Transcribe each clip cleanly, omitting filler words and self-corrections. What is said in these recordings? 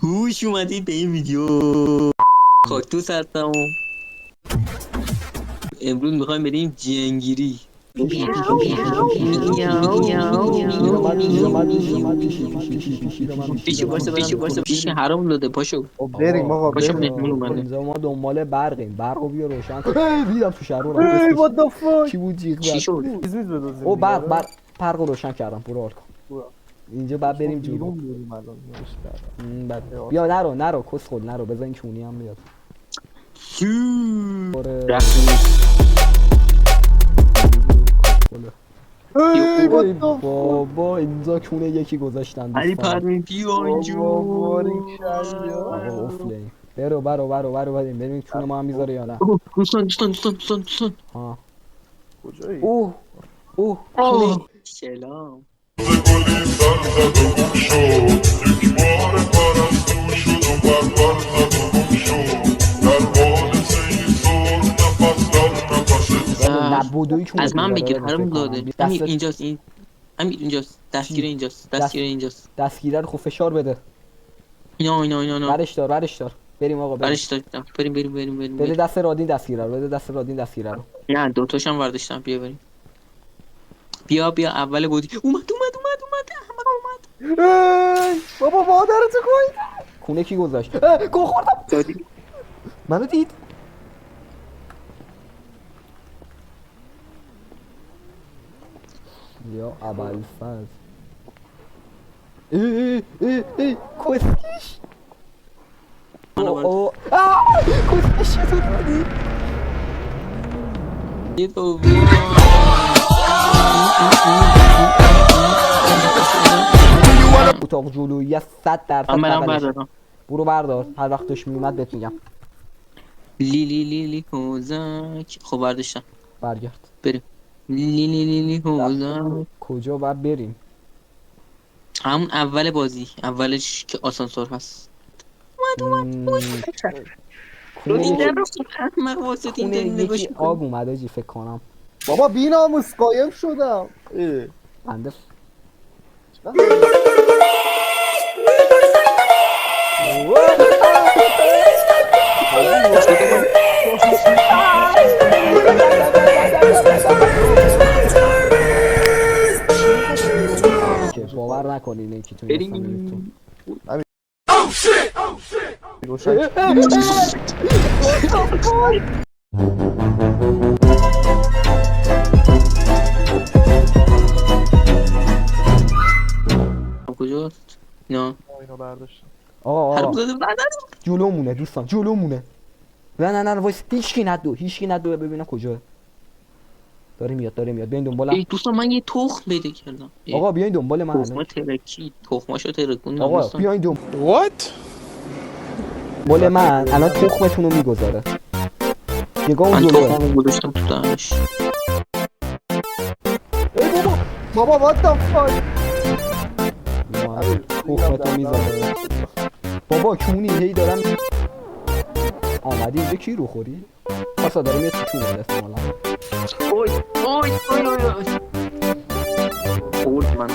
هوش اومدید به این ویدیو. کاکتوس هستم و امروز میخوایم بریم جنگیری. پیشو باشو پیش حرام داده. پاشو بریم آقا پاشو بریم. مهمون اومده. اینجا ما دنبال برقیم. برقو بیا روشن کن. دیدم تو شهر رو ای what the fuck کی بود جیغ چی زد. شد؟ میز بدوزیم او دیگه، آره؟ برقو روشن کردم. برو حال کن. برو. اینجا بعد بریم بیرون جلو. بریم الان بعد بیا نرو کس خود نرو. بذار این کونی هم بیاد. رفتیم. ای what ای the fuck بابا اینجا کونه یکی گذاشتن. علی دوستان. پروین بیا بابا اینجا. باریکلا. آقا افله. برو بریم کونه ما هم میذاره یا نه. دوستان ها کجایی؟ اوه سلام. گلی سر زد و گم شد یک بار پرستو شد و بربر زد و گم شد در حادثه ای سر نفس در نفس نبودوی کونه از من بیاره بگیر رو حرام فکر کنم. داده. دست همین اینجاست. این همین اینجاست. دستگیر اینجاست. دستگیره رو خوب فشار بده. اینا برش دار بریم آقا بریم. برش داشتم. بریم. بده دست رادین دستگیره رو. نه دوتاشم ورداشتم. بیا بریم. بیا اول بودی. اومد احمق اومد. ای بابا مادرتو کوی. کونه کی گذاشت؟ گو خوردم. دادی. منو دید. یا ابوالفضل. ای کسکش. او کسکش تو دیدی؟ یه تو اتاق جلویی 100% من برم بغلشه. بردارم. برو بردار. هر وقت توش میومد بهت میگم. لیلی حوزک. خب برداشتم. برگرد. بریم. لیلی حوزک. کجا باید بریم؟ همون اول بازی. اولش که آسانسور هست. خونه یکی آب اومده جی فکر کنم. بابا بی‌ناموس قایم شدم. بنده که باور نکنین یکی تو بریم. روشن کجاست؟ نه اینو برداشتم. آقا زده بردار. جلومونه دوستان جلومونه. نه وایس هیچکی ندو ببینم کجاه. داره میاد بیاین دنبالم. ای دوستان من یه تخم پیدا کردم. آقا بیاین دنبال من. تخمه ترکی. تخماشو ترکوندم آقا دوستان. بیاین دنبال من. الان تخمتون رو میگذاره. نگاه اون من جلوه. تخمه گذاشتم تو دهنش. ای بابا what the fuck. تخمتو میذاره. بابا کونی هی دارم آمدی اینجا کی رو خوری؟ پاسا داره میاد تو کونه احتمالا. اوی خورد من.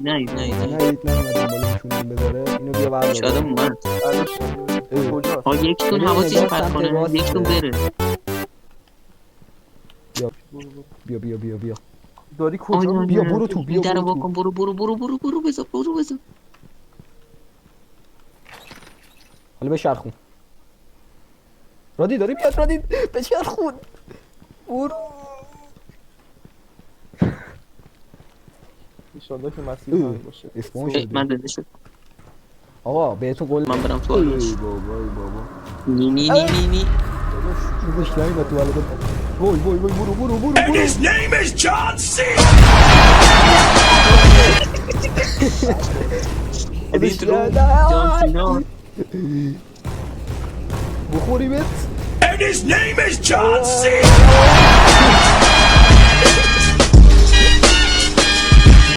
نه نه دنبال کونه بذاره. اینو بیا بردار. شاید اومد. کجاست؟ ها یکتون حواسش پرت کنه. یکتون بره. بیا داری کجا؟ بیا برو تو. این درو واکن. برو بذار. حالا بچرخون. رادی داری بیاد. رادی بچرخون. برو. ایشالله که مسیر من باشه. اسمون ای، شده. من زنده شد. آقا بهتون قول من برم تو آلش. ای بابا نی چیزش نمیاد تو حالت. وای برو. And his name is John C. جان سینا. بخوریمت. And his name is John C.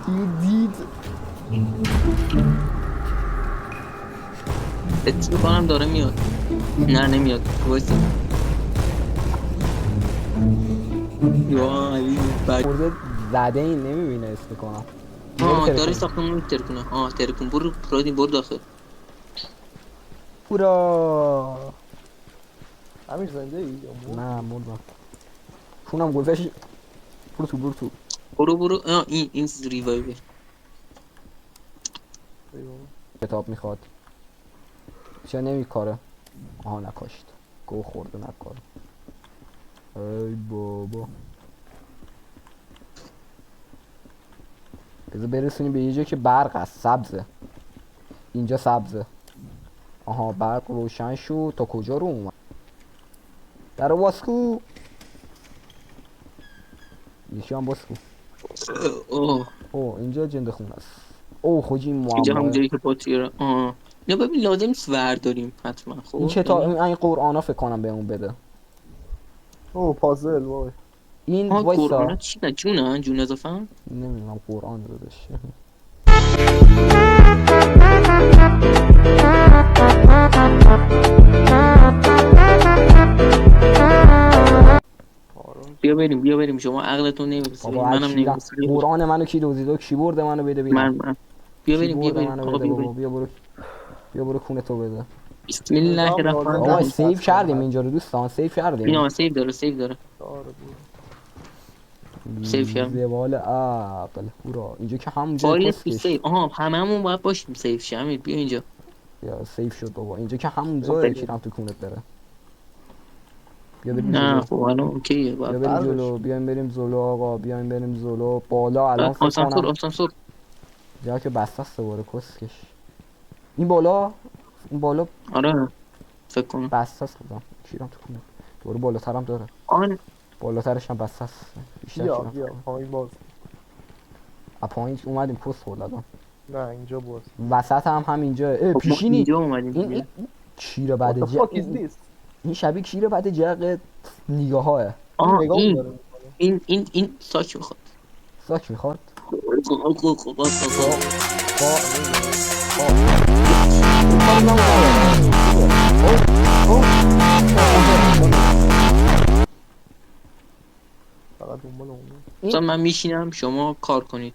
You did. اتس بکنم داره میاد. نه نمیاد. وایسا. یا علی خورده زده این نمیبینه اسم کنم. داره ساختمون میترکونه. ترکون. برو پرادین، برو داخل. هورا. امیر زنده ای یا مرد؟ نه مردم. کونم گذاشت. برو تو. برو. این ریوایو. ای بابا. کتاب میخواد. چه نمیکاره. نکاشت. گو خورده نکاره. ای بابا. بذار برسونیم به یه جا که برق هست. سبزه. اینجا سبزه. برق روشن شد. تا کجا رو اومد؟ در واسکو. یکی هم باسکو. اینجا جنده خونه است. خوجی اینجا هم معما. جایی که باتری نه ببین لازم نیست ورداریم حتما. خب این کتاب این قرآنا فکر کنم بهمون بده. پازل وای. این قرآن وایسا. چی نه جون اضافه. نمیدونم قرآن دادش. بیا بریم شما عقلتون نمیرسه. منم نمیرسه. قرآن منو کی دزدید؟ کی برده منو بده بیرون؟ من. بیا بریم آقا بیا برو کونه تو بده. بسم الله الرحمن الرحیم. سیو کردیم اینجا رو دوستان. سیو کردیم. اینا سیو داره. سیو کردم. زوال عقل. هورا. اینجا که همونجا فایل کسکش. سیو. هممون باید باشیم سیو شمید. بیا اینجا. یا سیو شد بابا. اینجا که همونجا کیرم تو کونت بره. بیا بریم نه جلو. خب الان اوکیه. بیا بریم جلو. بریم جلو آقا. بریم جلو. بالا الان فکر کنم آسانسور جا که بسته است دوباره کسکش. این بالا آره فکر کنم بسته است. خودم کیرم تو کونت. دوباره بالاترم داره. بالاترش هم بسته است. بیا پایین باز. پایین اومدیم پست خوردم. نه اینجا باز. وسط هم همینجا. پیشینی اینجا اومدیم. این کیر بعد این شبیه کیر بعد جق نگاهه. این ساک میخواد. فقط من میشینم شما کار کنید.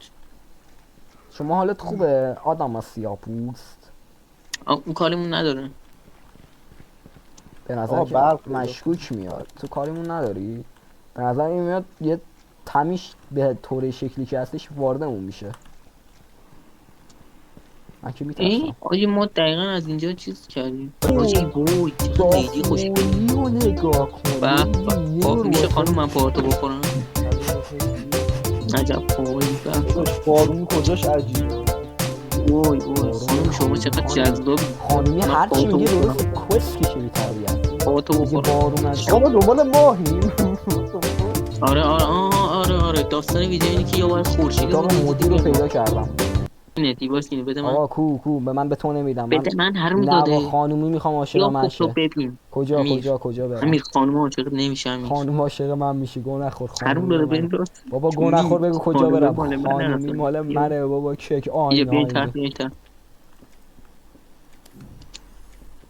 شما حالت خوبه آدم سیاه‌پوست؟ اون کاریمون نداره. به نظر که مشکوک میاد. تو کاریمون نداری؟ به نظر این میاد یه تمیش به طور شکلی که هستش واردمون میشه. من که میترسم. آجی ما دقیقا از اینجا چیز کردیم. آجی بوی خیلی خوشگلی و نگاه کن. میشه خانم من پارتو بخورم؟ عجب بوی بارون کجاش عجیبه. وای خانم شما چقدر جذابی. خانمی هرچی میگه درست کس کشه بی تربیت. پارتو بخورم. شما دنبال ماهیم. آره داستان ویدیو اینه که یه بار خورشید مودی رو پیدا کردم. اینه دیواس اینه بده من. آقا کو به من به تو نمیدم. بده من هرم داده. نه خانومی میخوام عاشق من شه. ببین کجا برم؟ امیر خانم عاشق نمیشه. امیر خانم عاشق من میشه. گو نخور هرم داده بریم درست. بابا گو نخور بگو کجا برم. خانومی مال منه بابا. کک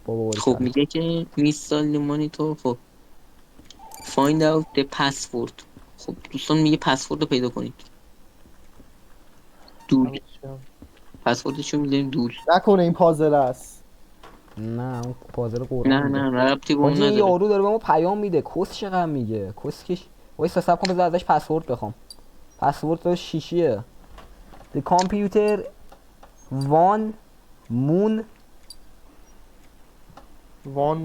بابا خب میگه که میسال لیمونی تو. خب find out the password. خب دوستان میگه پسورد رو پیدا کنید. دول پسوردشو میذاریم دول. نکنه این پازل است. نه اون پازل قرآن. نه ربطی به اون نداره. یارو داره به ما پیام میده. کس چقدر میگه. کسکش. وایس حساب کن بذار ازش پسورد بخوام. پسورد شیشیه. The computer one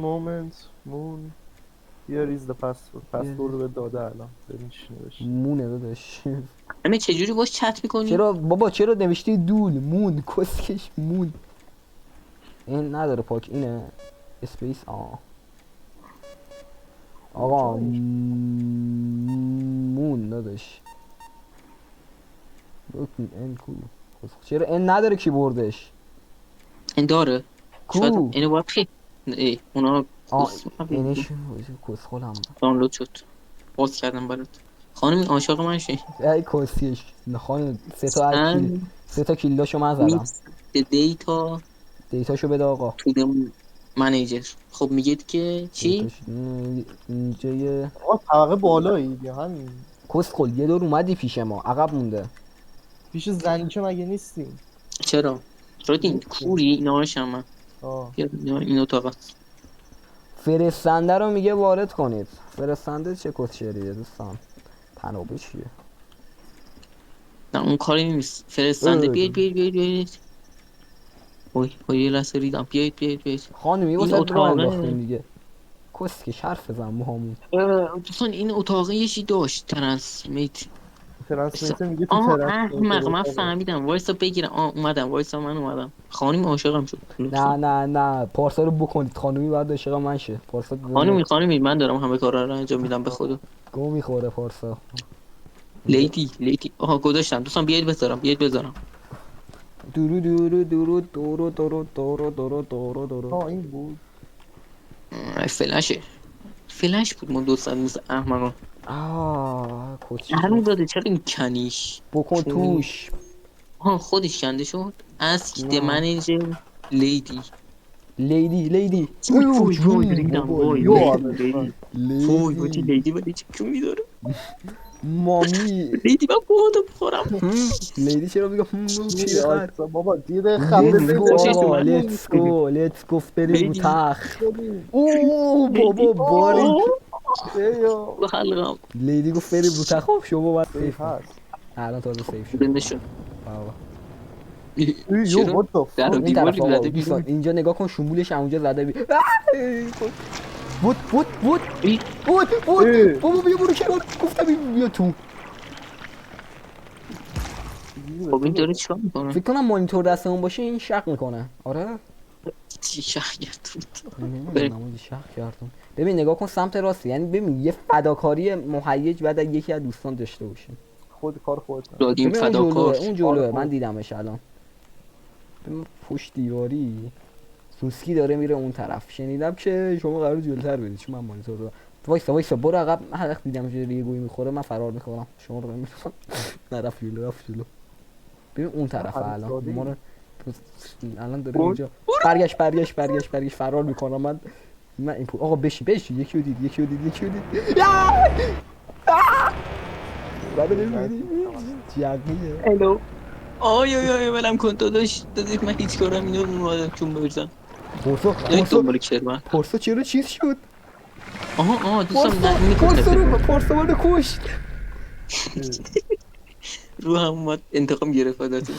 moment moon here is the password. پسورد رو داده الان. مونه داداش. همه چجوری باش چت میکنی؟ چرا نوشتی دول مون کسکش مون. این نداره پاک اینه اسپیس آقا مون داداش. این کو چرا این نداره کیبوردش؟ این داره. شاید اینو باید اونا اینش کسخولم دانلود شد. باز کردم برات. خانم عاشق من شی. ای کسیش. خانم سه تا کیلاشو من زدم. دیتاشو بده آقا. تو منیجر. خب میگید که چی؟ اینجا یه طبقه بالایی یا همین. کسخل یه دور اومدی پیش ما عقب مونده. پیش زنچه مگه نیستیم؟ چرا رادین کوری اینا شما آه بیا این اتاق فرستنده رو میگه وارد کنید. فرستنده چه کسچریه دوستان؟ تنابه چیه؟ نه اون کاری نیست فرستنده بیاید اوی یه لحظه ریدم بیاید خانمی این واسه راه اتاقه. انداختیم دیگه. کسکش حرف بزن موهامون. دوستان این اتاقه یه چی داشت ترنسمیت ترنسمیتر میگه تو احمق من ترنسمیتر فهمیدم وایسا بگیرم اومدم وایسا من اومدم خانم عاشقم شد نه پارسا رو بکنید. خانمی باید عاشق من شه. پارسا خانمی من دارم همه کارا رو انجام میدم به خدا گو میخوره پارسا. لیدی آها گذاشتم دوستان بیاید بذارم دورو. آه این بود. فلش بود من دوستان مثل احمقا کچی هنوز داده چرا این کنیش بکن توش. آها خودش کنده شد اسک نه. منیجر لیدی لیدی وای ریدم بابا، وای یو لیدی لیدی لیدی ولی چه میداره مامی. لیدی من بودم بخورم لیدی چرا میگه پیر خر. بابا دیده خنده لیتس گو بریم رو تخت. اوه لیدی. بابا باریک. به حلقم لیدی گفت بریم رو تخت. خب شما باید سیف هست. الان تازه سیف شد. زنده شد بابا. یو چرا؟ what the fuck؟ در و این دیواری طرف آقا زده دوستان بیرون اینجا نگاه کن شمولش اونجا زده بود بابا بیا برو کنار. گفتم این بیا تو. خب این داره چیکار میکنه؟ فکر کنم مانیتور دستمون باشه این شق میکنه. آره چی شخصیت نمیدونم شق کردم. ببین نگاه کن سمت راستی. یعنی ببین یه فداکاری مهیج بعد یکی از دوستان داشته باشیم. خود کار خودت. دادیم ببین فداکار اون جلوه آره، من دیدمش الان. ببین پشت دیواری سوسکی داره میره اون طرف. شنیدم که شما قرار جلوتر برید چون من مانیتور رو وایسا برو عقب. هر وقت دیدم یه گوی میخوره من فرار میکنم. شما رو نمی‌رسم. رفت جلو. ببین اون طرف الان ما رو الان داره اینجا برگشت فرار میکنم من این آقا بشی یکی رو دید بعد ببینید جقیه. هلو آی ولم کن داداش من هیچ کارم اینو اومدم چون برزن پارسا چرا چیز شد؟ آها دوستان نه پارسا منو کشت. رو هم اومد انتقام گرفت ازتون